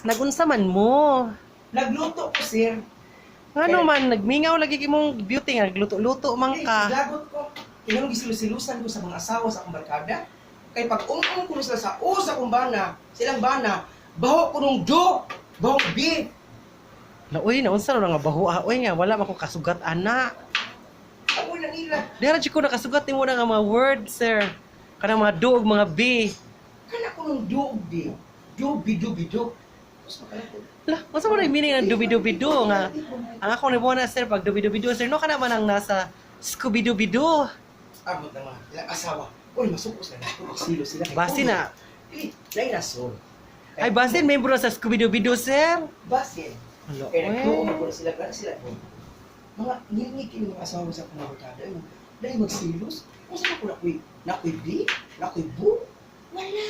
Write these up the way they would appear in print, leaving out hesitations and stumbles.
Nagunsa man mo. Nagluto ko, sir. Ano man, nagmingaw lagi mong beauty nga, nagluto-luto man ka. Lagot ko. Tinanong gisilusilusan ko sa mga asawa sa akong barkada. Kay pag ko sila sa sa akong bana, silang bana, baho ko nung do, bahong bi. Uy, naunsa na nga baho. Uy nga, wala man ko kasugat, ana. Ako na nila. Dira ko nakasugat mo na nga mga word, sir. Kanang mga do ug mga b. Kana ko nung do, bi. Do, bido, bido. Tapos makalako. Lah, masa mo na yung meaning ng dubi-dubi-do nga. Ang ako ni Bona, sir, pag dubi-dubi-do, sir, no ka naman ang nasa Scooby-Dooby-Doo. Amot naman, ilang asawa. Uy, masukos na nato. Magsilo sila. Basi na. Dahil nasol. Ay, basin, membro na sa Scooby-Dooby-Doo, sir. Basin. Hello, Kaya nagtuo eh. mo na sila. Kaya sila. Mga nilingig yung mga asawa sa kumakakada. Dahil magsilos. Kung saan ako nakoy bi? Nakoy bu? Wala.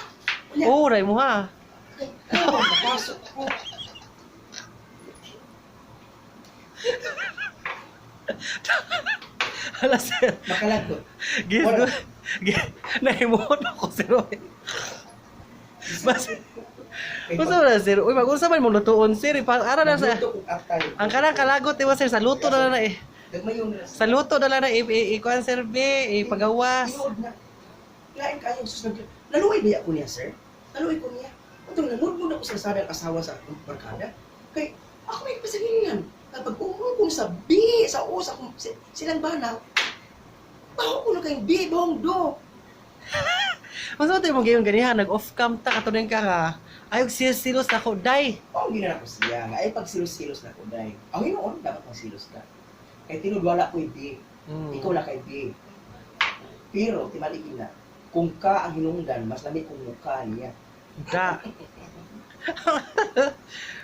Wala. Oh, ray mo ha. Ako, napasok ko. Hala, sir. Makalagot. Gisgo. Nahimot ako, sir. Basi. Gusto mo na, sir. Uy, mag-unsa man mo lutuon, sir. Ara na sa... Nagluto kong atay. Ang kanang kalagot, diba, sir? Sa luto na na eh. Nagmayon na Sa luto na lang na ikuan, sir, be. Ipagawas. Tinood na. Lain kayo. Naluway ba ako niya, sir? Naluway ko niya. Ito, nanood mo na ko sa sadang asawa sa akong barkada. Kay, ako may pasagingan. Kapag umungkong sa B, sa O, sa silang bana, baho ko na kayong B, bahong do. Mas tayo mong gayon ganihan, nag-off cam ta, katunin ka ka. Ayog silos na ko, day. Ang ginana ko siya, nga ay pag silos-silos na ko, dahil. Ang hinoon, dapat pang silos ka. Kaya tinudwala ko yung B. Ikaw na kay B. Pero, timaligin na, kung ka ang hinungdan, mas lamig kung mukha niya. Da.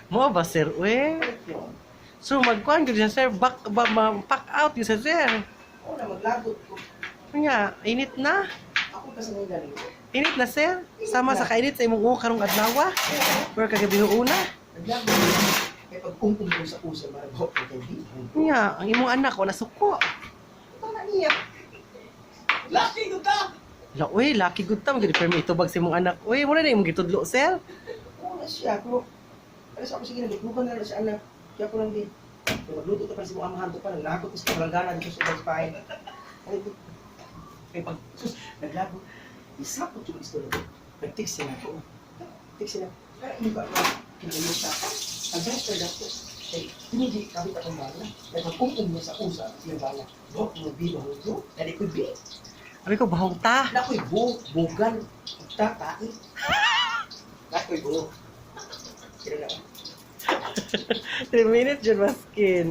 Mo ba, sir? Uy. So, magkuhan ko dyan, sir. Pack out yun, sir. Oo na, maglagot ko. Nga, init na. Ako kasi ngayon galing ko. Init na, sir. Sama sa kainit sa imong karong adlawa. Pero kagabi una. Naglagot ko. Kaya pag kumpong ko sa puso, marabaw ko kay B. Nga, ang imong anak, wala suko. Ito na niya. Laki ko ka! La, uy, lucky good tam. Gani, pero may itubag sa imong anak. Uy, muna na imong gitudlo, sir. Oo na siya, pero alas ako sige, naglugan na siya anak. Kaya ko lang din. Kung magluto ka pa sa mga amahan ko pa, naglakot ko sa palanggana dito sa ibang spahin. Kaya pag naglagot, isapot yung gusto na. Nag-text sila ko. Text sila. Kaya hindi ko alam. Kinayo siya. Ang-dress ka dapat ko. Kaya hindi kami ka kong bala. Kaya pag kumpong mo sa usa, sila bala. Bok, magbiba mo ito. Dali ko bi. Abi ko, bahong ta. Nakoy bugan. Tatain. Nakoy bu. Sila na. 3 minutes, dyan maskin.